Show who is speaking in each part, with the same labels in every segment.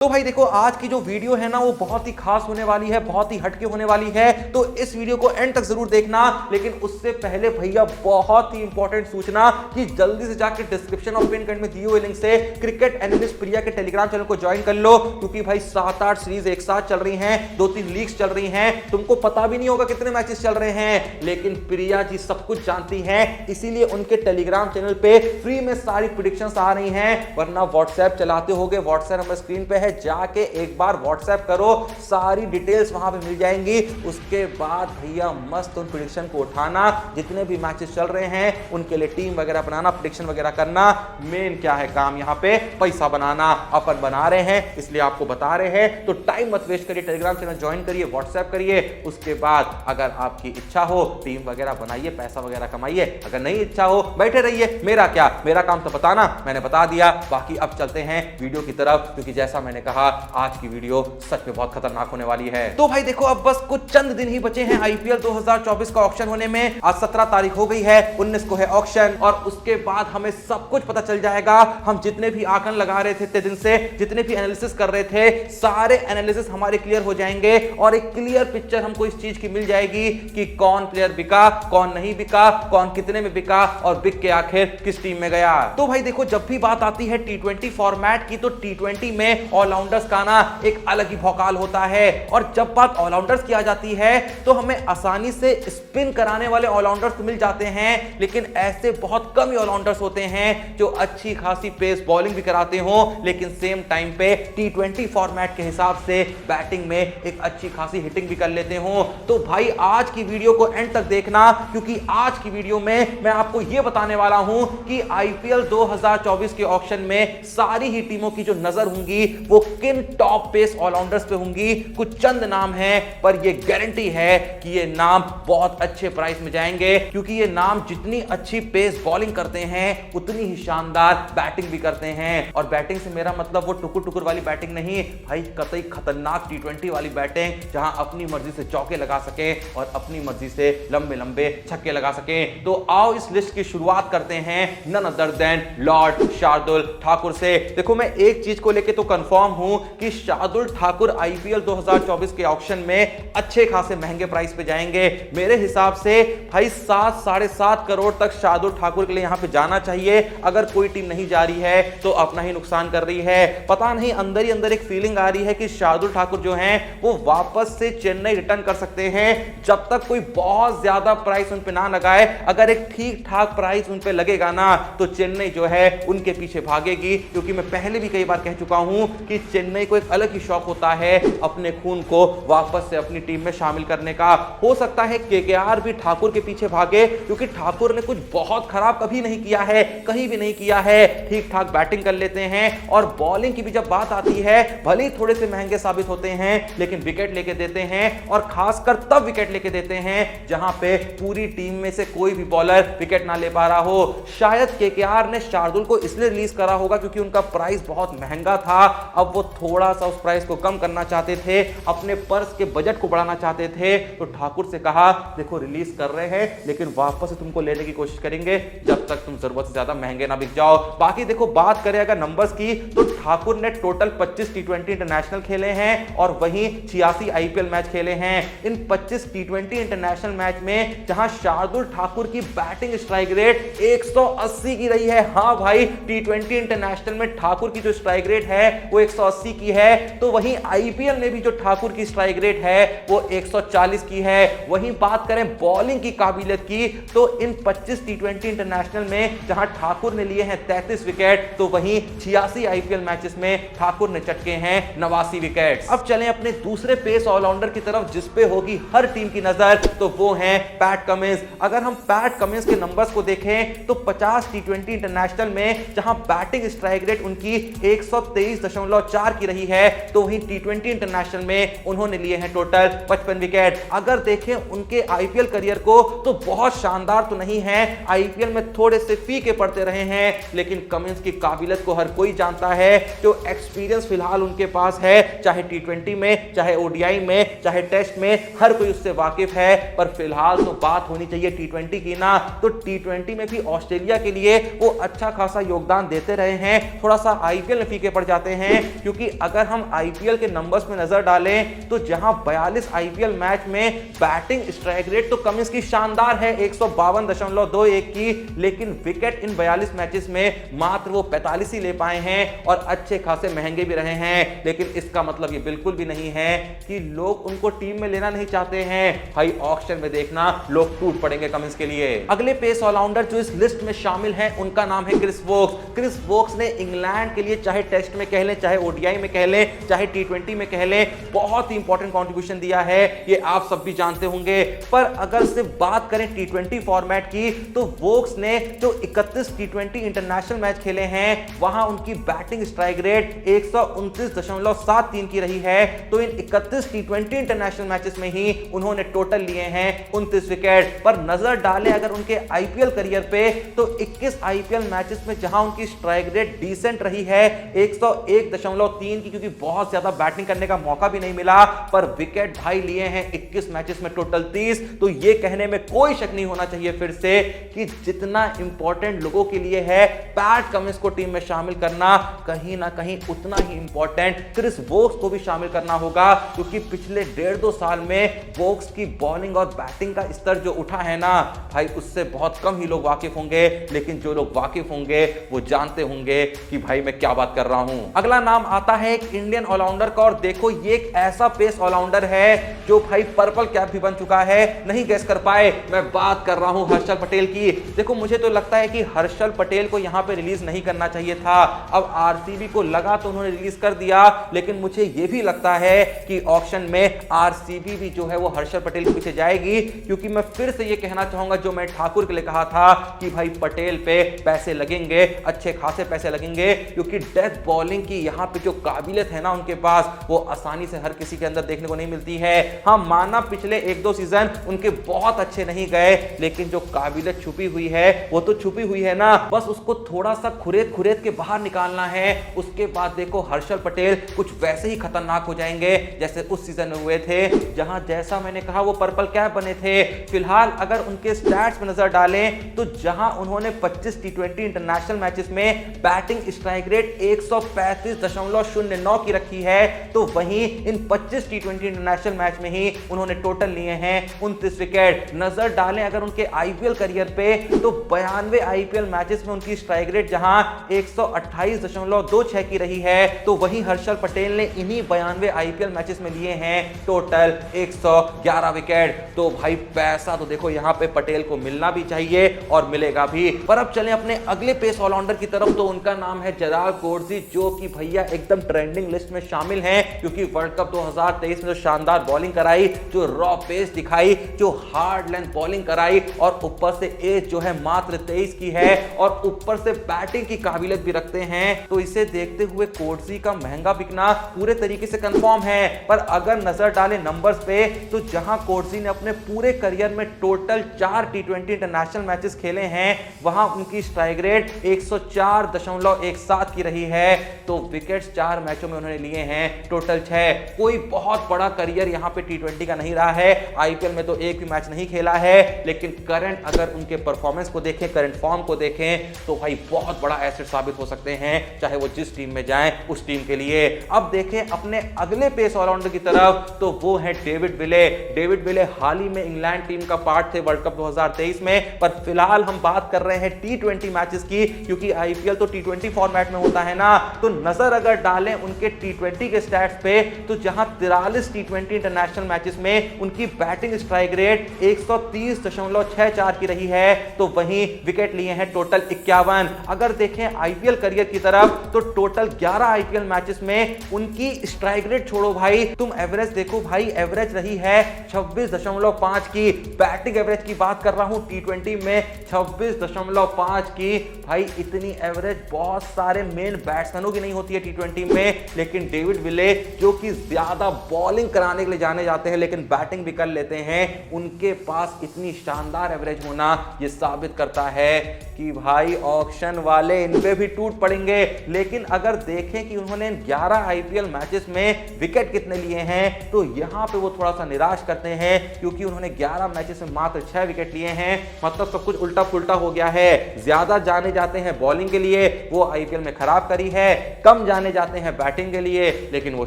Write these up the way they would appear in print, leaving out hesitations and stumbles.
Speaker 1: तो भाई देखो, आज की जो वीडियो है ना वो बहुत ही खास होने वाली है, बहुत ही हटके होने वाली है। तो इस वीडियो को एंड तक जरूर देखना। लेकिन उससे पहले भैया बहुत ही इंपॉर्टेंट सूचना कि जल्दी से जाकर डिस्क्रिप्शन और पिन कमेंट में दिए हुए लिंक से क्रिकेट एनालिस्ट प्रिया के टेलीग्राम चैनल को ज्वाइन कर लो, क्योंकि भाई 7-8 सीरीज एक साथ चल रही हैं, 2-3 लीग्स चल रही हैं। तुमको पता भी नहीं होगा कितने मैचेस चल रहे हैं, लेकिन प्रिया जी सब कुछ जानती हैं। इसीलिए उनके टेलीग्राम चैनल पे फ्री में सारी प्रेडिक्शंस आ रही हैं। वरना व्हाट्सएप चलाते होगे, व्हाट्सएप नंबर स्क्रीन पे है, जाके एक बार व्हाट्सएप करो, सारी डिटेल्स वहां पे मिल जाएंगी। उसके बाद भैया मस्त उन प्रेडिक्शन को उठाना, जितने भी मैचेस चल रहे हैं उनके लिए टीम वगैरह बनाना, प्रेडिक्शन वगैरह करना। मेन क्या है काम यहाँ पे, पैसा बनाना। अपन बना रहे हैं इसलिए आपको बता रहे हैं, तो टाइम मत वेस्ट करिए, टेलीग्राम चैनल ज्वाइन करिए, व्हाट्सएप करिए। उसके बाद अगर आपकी इच्छा हो टीम वगैरह बनाइए, पैसा वगैरह कमाइए। अगर नहीं इच्छा हो बैठे रहिए। मेरा क्या, मेरा काम तो बताना, मैंने बता दिया। बाकी अब चलते हैं वीडियो की तरफ, क्योंकि जैसा मैंने कहा आज की वीडियो सच में बहुत खतरनाक होने वाली है। तो भाई देखो, अब बस कुछ चंद दिन ही बचे हैं आईपीएल 2024 का ऑक्शन होने में। आज 17 तारीख हो गई है, 19 को है ऑक्शन, और उसके बाद हमें सब कुछ पता चल जाएगा। हम जितने भी आंकड़े लगा रहे थे इतने दिन से, जितने भी एनालिसिस कर रहे थे, सारे एनालिसिस हमारे क्लियर हो जाएंगे और एक क्लियर पिक्चर हमको इस चीज की मिल जाएगी कि कौन प्लेयर बिका, कौन नहीं बिका, कौन कितने में बिका और बिक के आखिर किस टीम में गया। तो भाई देखो, जब भी बात आती है टी20 फॉर्मेट की, तो टी20 में ऑलराउंडर्स का ना एक अलग ही भौकाल होता है। और जब बात ऑलराउंडर्स की आ जाती है तो हमें आसानी से स्पिन कराने वाले ऑलराउंडर्स तो मिल जाते हैं, लेकिन ऐसे बहुत कम ही ऑलराउंडर्स होते हैं जो अच्छी खासी पेस बॉलिंग भी कराते हो, लेकिन सेम टाइम पे टी20 फॉर्मेट के हिसाब से बैटिंग में एक अच्छी खासी हिटिंग भी कर लेते हो। तो भाई आज की वीडियो को एंड तक देखना, क्योंकि आज की वीडियो में मैं आपको यह बताने वाला हूं कि आईपीएल 2024 के ऑक्शन में सारी ही टीमों की जो नजर होंगी वो किन टॉप पेस ऑलराउंडर्स पे होंगी। कुछ चंद नाम हैं, पर ये गारंटी है कि ये नाम बहुत अच्छे प्राइस में जाएंगे, क्योंकि ये नाम जितनी अच्छी पेस बॉलिंग करते हैं उतनी ही शानदार बैटिंग भी करते हैं। और बैटिंग से मेरा मतलब वो टुकुर टुकुर वाली बैटिंग नहीं भाई, कतई खतरनाक टी20 वाली बैटिंग, जहां अपनी मर्जी से चौके लगा सके और अपनी मर्जी से लंबे लंबे छक्के लगा सके। तो आओ इस लिस्ट की शुरुआत करते हैं none other than lord Shardul Thakur से। देखो, मैं एक चीज को लेके तो कंफर्म हूं कि शार्दुल ठाकुर आईपीएल 2024 के ऑक्शन में अच्छे खासे महंगे प्राइस पे जाएंगे। मेरे हिसाब से भाई 7-7.5 करोड़ तक शार्दुल ठाकुर के लिए यहां पे जाना चाहिए। अगर कोई टीम नहीं जा रही है तो अपना ही नुकसान कर रही है। पता नहीं, अंदर ही अंदर एक फीलिंग आ रही है कि शार्दुल ठाकुर जो हैं वो वापस से चेन्नई रिटर्न कर सकते हैं, जब तक कोई बहुत ज्यादा प्राइस उन पे ना लगाए। अगर एक ठीक ठाक प्राइस उन पे लगेगा ना, तो चेन्नई जो है उनके पीछे भागेगी, क्योंकि मैं पहले भी कई बार कह चुका हूं कि चेन्नई को एक अलग ही शौक होता है अपने खून को वापस से अपनी टीम में शामिल करने का। हो सकता है केकेआर भी ठाकुर के पीछे भागे, क्योंकि ठाकुर ने कुछ बहुत खराब कभी नहीं किया है, कहीं भी नहीं किया है। ठीक ठाक बैटिंग कर लेते हैं, और बॉलिंग की भी जब बात आती है, भले ही थोड़े से महंगे साबित होते हैं, लेकिन विकेट लेके देते हैं। और खासकर तब विकेट लेके देते हैं जहां पे पूरी टीम में से कोई भी बॉलर विकेट ना ले पा रहा हो। शायद केकेआर ने शार्दुल को इसलिए रिलीज करा होगा क्योंकि उनका प्राइस बहुत महंगा था। अब वो थोड़ा सा उस प्राइस को कम करना चाहते थे, अपने पर्स के बजट को बढ़ाना चाहते थे। तो ठाकुर से कहा, देखो रिलीज कर रहे हैं, लेकिन वापस से तुमको लेने की कोशिश करेंगे जब तक तुम जरूरत से ज्यादा महंगे ना बिक जाओ। बाकी देखो, बात करें अगर नंबर्स की, तो ठाकुर ने टोटल 25 टी20 इंटरनेशनल खेले हैं और वहीं 86 आईपीएल मैच खेले हैं। इन 25 टी20 इंटरनेशनल मैच में जहां शार्दुल ठाकुर की बैटिंग स्ट्राइक रेट 180 की रही है। हाँ भाई, टी20 इंटरनेशनल में ठाकुर की जो स्ट्राइक रेट है वो 180 की है, तो वहीं आईपीएल में भी जो ठाकुर की स्ट्राइक रेट है वो 140 की है। वहीं बात करें बॉलिंग की काबिलियत की, तो इन 25 टी20 इंटरनेशनल में जहां ठाकुर ने लिए हैं 33 विकेट, तो वहीं 86 आईपीएल मैचेस में ठाकुर ने चटके हैं 89 विकेट। अब चलें अपने दूसरे पेस ऑलराउंडर की तरफ, जिस पे होगी हर टीम की नजर, तो वो हैं पैट कमिंस। अगर हम पैट कमिंस के नंबर्स को देखें तो 50 टी20 इंटरनेशनल में जहां बैटिंग स्ट्राइक रेट उनकी 123.4 की रही है, तो वहीं टी20 इंटरनेशनल में उन्होंने लिए हैं टोटल 55 विकेट। अगर देखें उनके आईपीएल करियर को, तो बहुत शानदार तो नहीं है, आईपीएल में थोड़े से फीके पड़ते रहे हैं, लेकिन कमिंस की काबिलियत को हर कोई जानता है। जो एक्सपीरियंस फिलहाल उनके पास है, चाहे टी20 में, चाहे ओडीआई में, चाहे टेस्ट में, हर कोई उससे वाकिफ है। पर फिलहाल तो बात होनी चाहिए टी20 की ना, तो टी20 में भी ऑस्ट्रेलिया के लिए वो अच्छा खासा योगदान देते रहे हैं। थोड़ा सा आईपीएल में फीके पड़ जाते हैं, क्योंकि अगर हम आईपीएल के नंबर्स में नजर डालें तो जहां 42 आईपीएल मैच में बैटिंग स्ट्राइक रेट तो कमिंस की शानदार है 152.21 की, लेकिन विकेट इन 42 मैचेस में मात्र वो 45 ही ले पाए हैं और अच्छे खासे महंगे भी रहे हैं। लेकिन इसका मतलब ये बिल्कुल भी नहीं है कि लोग उनको टीम में लेना नहीं चाहते हैं। भाई ऑक्शन में देखना लोग टूट पड़ेंगे कमिंस के लिए। अगले पेस ऑलराउंडर जो इस लिस्ट में शामिल हैं उनका नाम है क्रिस वोक्स। क्रिस वोक्स ने इंग्लैंड के लिए चाहे टेस्ट में कह लें, चाहे ओडीआई में कह लें, चाहे टी20 में कह लें, बहुत ही इंपॉर्टेंट कंट्रीब्यूशन दिया है, ये आप सब भी जानते होंगे। पर अगर सिर्फ बात करें टी20 फॉर्मेट की तो वोक्स ने जो 31 टी20 इंटरनेशनल मैच खेले हैं वहां उनकी बैटिंग स्ट्राइक रेट 129.73 की रही है। तो इन 31 टी20 इंटरनेशनल मैचेस में ही उन्होंने टोटल लिए हैं 29 विकेट। पर नजर डालें अगर उनके आईपीएल करियर पे तो 21 आईपीएल मैचेस में जहां उनकी स्ट्राइक रेट डिसेंट रही है 101.3 की, क्योंकि बहुत ज्यादा बैटिंग करने का मौका भी नहीं मिला, पर विकेट भाई लिए हैं 21 मैचेस में टोटल 30। तो ये कहने में कोई शक नहीं होना चाहिए फिर से कि जितना इंपॉर्टेंट लोगों के लिए है पैट कमिंस को टीम में शामिल करना, कहीं ना कहीं उतना ही इंपॉर्टेंट क्रिस वोक्स को भी शामिल करना होगा, क्योंकि पिछले 1.5-2 साल में वोक्स की बॉलिंग और बैटिंग का स्तर जो उठा है ना भाई, उससे बहुत कम ही लोग वाकिफ होंगे। लेकिन जो लोग वाकिफ होंगे वो जानते होंगे कि भाई मैं क्या बात कर रहा हूं। अगला नाम आता है एक इंडियन ऑलराउंडर का, और देखो ये एक ऐसा पेस ऑलराउंडर है जो भाई पर्पल कैप भी बन चुका है। नहीं गैस कर पाए, मैं बात कर रहा हूं हर्षल पटेल की। देखो मुझे तो लगता है कि हर्षल पटेल को यहां पे रिलीज नहीं करना चाहिए था। अब आरसीबी को लगा तो उन्होंने रिलीज कर दिया, लेकिन मुझे यह भी लगता है कि ऑक्शन में आरसीबी भी जो है वो हर्षल पटेल के पीछे जाएगी, क्योंकि मैं फिर से ये कहना चाहूंगा जो मैं ठाकुर के लिए कहा था कि भाई पटेल पे पैसे लगेंगे, अच्छे खासे पैसे लगेंगे, क्योंकि डेथ बॉलिंग की यहां पे जो काबिलियत है ना उनके पास, वो आसानी से हर किसी के अंदर देखने को नहीं मिलती है। हाँ माना पिछले 1-2 सीजन उनके बहुत अच्छे नहीं गए, लेकिन जो काबिलियत छुपी हुई है वो तो छुपी हुई है ना, बस उसको थोड़ा सा खुरेद खुरेद के बाहर निकालना है। उसके बाद देखो हर्षल पटेल कुछ वैसे ही खतरनाक हो जाएंगे जैसे उस सीजन में हुए थे, जहां जैसा मैंने कहा वो पर्पल कैप बने थे। फिलहाल अगर उनके स्टैट्स में नजर डालें तो जहां उन्होंने 25 टी20 इंटरनेशनल मैचेस में बैटिंग स्ट्राइक रेट 135.09 की रखी है, तो वहीं इन 25 टी20 इंटरनेशनल मैच में ही उन्होंने टोटल लिए हैं 29 विकेट। नजर डालें अगर उनके आईपीएल करियर पे तो 92 आईपीएल मैचेस में उनकी स्ट्राइक रेट जहां 128.26 की रही है, तो वहीं हर्षल पटेल ने इन्हीं 92 आईपीएल मैचेस में लिए हैं टोटल 111 विकेट। तो भाई पैसा तो देखो यहां पे पटेल को मिलना भी चाहिए और मिलेगा भी। पर अब चलें अपने अगले पेस ऑलराउंडर की तरफ, तो उनका नाम है जेराल्ड कोर्सी, जो कि भैया एकदम ट्रेंडिंग लिस्ट में शामिल हैं, क्योंकि वर्ल्ड कप 2023 में जो शानदार बॉलिंग कराई, जो रॉ पेस दिखाई, जो हार्ड लेंथ बॉलिंग कराई, और ऊपर से एज जो है मात्र 23 की है, और ऊपर से बैटिंग की काबिलियत भी रखते हैं, तो इसे देखते हुए कोर्सी का महंगा बिकना पूरे तरीके से कंफर्म है। पर अगर नजर डालें नंबर्स पे तो जहां कोर्सी ने अपने पूरे करियर में टोटल 4 टी20 इंटरनेशनल मैचेस खेले हैं, वहां उनकी स्ट्राइक रेट 104.17 की रही है, तो विकेट्स 4 मैचों में उन्होंने लिए हैं टोटल 6। कोई बहुत बड़ा करियर यहां पे टी20 का नहीं रहा है, आईपीएल में तो एक भी मैच नहीं खेला है, लेकिन करंट अगर उनके परफॉर्मेंस को देखें, करंट फॉर्म को देखें, तो भाई बहुत बड़ा एसेट साबित हो सकते हैं, चाहे वो जिस टीम में जाएं उस टीम के लिए। अब देखें अपने अगले पेस ऑलराउंडर की तरफ, तो वो है डेविड विले। डेविड विले हाल ही में इंग्लैंड टीम का पार्ट थे वर्ल्ड कप 2023 में, पर फिलहाल हम बात कर रहे हैं टी20 मैचेस की, क्योंकि आईपीएल तो टी20 फॉर्मेट में होता है ना। तो नजर अगर डालें उनके टी20 के स्टैट्स पे, तो जहां 43 टी20 इंटरनेशनल मैचेस में उनकी बैटिंग स्ट्राइक रेट 130.64 की रही है, तो वहीं विकेट लिए हैं टोटल 51। अगर देखें आईपीएल करियर की तरफ, तो टोटल 11 आईपीएल मैचेस में उनकी स्ट्राइक रेट छोड़ो भाई, तुम एवरेज देखो भाई, एवरेज रही है 26.5 की। बैटिंग एवरेज की बात कर रहा हूं टी20 में 26.5 की। भाई इतनी एवरेज बहुत सारे मेन बैट्समैनों की नहीं होती है टी20 में, लेकिन डेविड विले जो कि ज्यादा बॉलिंग कराने के लिए जाने जाते हैं लेकिन बैटिंग भी कर लेते हैं, उनके पास इतनी शानदार एवरेज होना ये साबित करता है कि भाई ऑक्शन वाले इन पे भी टूट पड़ेंगे। लेकिन लेकिन अगर देखें कि उन्होंने 11 आईपीएल मैचेस में विकेट कितने लिए हैं तो यहां पे वो थोड़ा सा निराश करते हैं, क्योंकि उन्होंने 11 मैचेस में मात्र 6 विकेट लिए हैं। मतलब सब कुछ उल्टा पुल्टा हो गया है। ज्यादा जाने जाते हैं बॉलिंग के लिए, वो आईपीएल में खराब करी है, कम जाने जाते हैं बैटिंग के लिए, लेकिन वो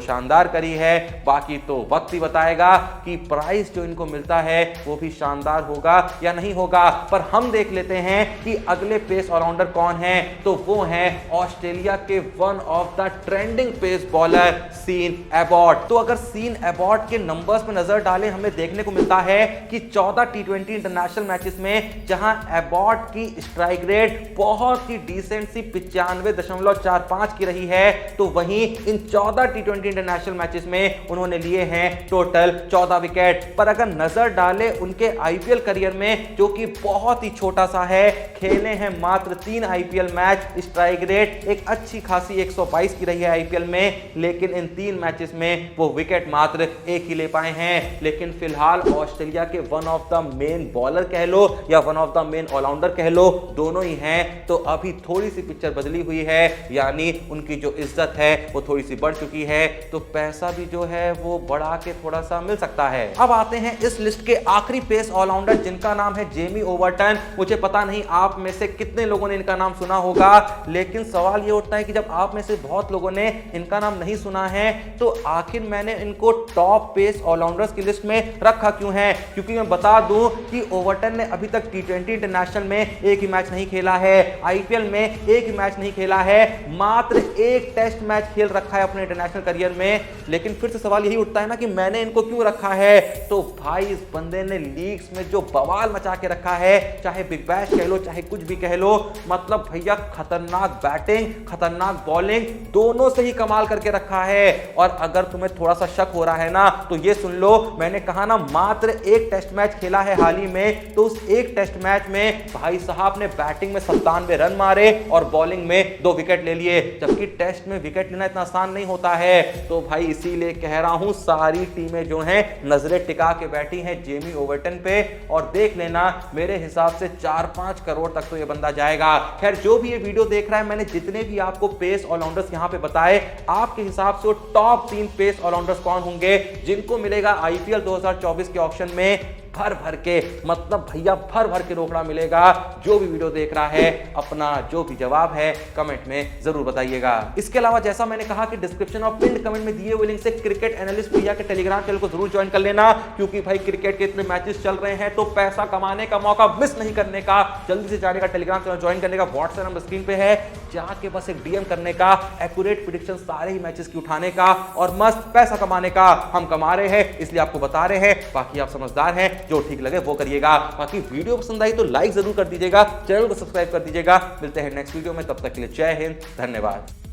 Speaker 1: शानदार करी है। बाकी तो वक्त ही बताएगा कि प्राइस जो इनको मिलता है वो भी शानदार होगा या नहीं होगा। पर हम देख लेते हैं कि अगले पेस ऑलराउंडर कौन है, तो वो है ऑस्ट्रेलिया के one of the trending pace bowler Sean Abbott. तो अगर सीन एबॉट के नंबर्स पे नजर डालें, हमें देखने को मिलता है कि 14 टी20 इंटरनेशनल मैचेस में जहां एबॉट की स्ट्राइक रेट बहुत ही डिसेंट सी 95.45 की रही है, तो वहीं इन 14 टी20 इंटरनेशनल मैचेस में उन्होंने लिए हैं टोटल 14 विकेट। पर अगर नजर डालें उनके आईपीएल करियर में, जो कि बहुत ही छोटा सा है, खेले हैं मात्र 3 आईपीएल मैच, स्ट्राइक रेट एक अच्छी खासी 122 की रही है आईपीएल में, लेकिन इन 3 मैचेस में वो विकेट मात्र एक ही ले पाए हैं। लेकिन फिलहाल ऑस्ट्रेलिया के one of the main bowler कह लो या one of the main allrounder कह लो, दोनों ही हैं। तो अभी थोड़ी सी पिक्चर बदली हुई है, यानी उनकी जो इज्जत है वो थोड़ी सी बढ़ चुकी है, तो पैसा भी जो है वो बढ़ा के थोड़ा सा मिल सकता है। अब आते हैं इस लिस्ट के आखिरी पेस ऑलराउंडर, जिनका नाम है जेमी ओवरटन। मुझे पता नहीं आप में से कितने लोगों ने इनका नाम सुना होगा, लेकिन सवाल ये उठता है कि जब आप में से बहुत लोगों ने इनका नाम नहीं सुना है, तो आखिर मैंने इनको टॉप पेस ऑलराउंडर्स की लिस्ट में रखा क्यों है? क्योंकि मैं बता दूं कि ओवरटन ने अभी तक टी20 इंटरनेशनल में एक ही मैच नहीं खेला है, आईपीएल में एक ही मैच नहीं खेला है, मात्र एक टेस्ट मैच खेल रखा है अपने इंटरनेशनल करियर में। लेकिन फिर से सवाल यही उठता है ना कि मैंने इनको क्यों रखा है? तो भाई इस बंदे ने लीग्स में जो बवाल मचा के रखा है, चाहे बिग बैश कह लो चाहे कुछ भी कह लो, मतलब भैया खतरनाक बैटिंग खतरनाक बॉलिंग दोनों से ही कमाल करके रखा है। और अगर तुम्हें थोड़ा सा शक हो रहा है ना, तो ये सुन लो, मैंने कहा ना मात्र एक टेस्ट मैच खेला है हाल ही में, तो उस एक टेस्ट मैच में भाई साहब ने बैटिंग में 97 रन मारे और बॉलिंग में 2 विकेट ले लिए, जबकि टेस्ट में विकेट लेना इतना आसान नहीं होता है। तो भाई इसीलिए कह रहा हूं सारी टीमें जो हैं नजरें टिका के बैठी हैं जेमी ओवरटन पे, और देख लेना मेरे हिसाब से 4-5 करोड़ तक तो ये बंदा जाएगा। खैर जो भी ये वीडियो देख रहा है, मैंने जितने भी आपको पेस ऑलराउंडर्स यहां पे बताए, आपके हिसाब से टॉप 3 पेस ऑलराउंडर्स कौन होंगे जिनको मिलेगा आईपीएल 2024 के ऑक्शन में भर भर के, मतलब भैया भर भर के रोकड़ा मिलेगा? जो भी वीडियो देख रहा है अपना जो भी जवाब है कमेंट में जरूर बताइएगा। इसके अलावा जैसा मैंने कहा कि डिस्क्रिप्शन और पिन कमेंट में दिए हुए लिंक से क्रिकेट एनालिस्ट भैया के टेलीग्राम चैनल को जरूर ज्वाइन कर लेना, क्योंकि भाई क्रिकेट के इतने मैचेस चल रहे हैं, तो पैसा कमाने का मौका मिस नहीं करने का, जल्दी से जाने का, टेलीग्राम चैनल ज्वाइन करने का। व्हाट्सएप नंबर स्क्रीन पे है, जाके बस एक डीएम करने का, एक्यूरेट प्रेडिक्शन सारे ही मैचेस की उठाने का और मस्त पैसा कमाने का। हम कमा रहे हैं इसलिए आपको बता रहे हैं, बाकी आप समझदार हैं, जो ठीक लगे वो करिएगा। बाकी वीडियो पसंद आई तो लाइक जरूर कर दीजिएगा, चैनल को सब्सक्राइब कर दीजिएगा। मिलते हैं नेक्स्ट वीडियो में, तब तक के लिए जय हिंद, धन्यवाद।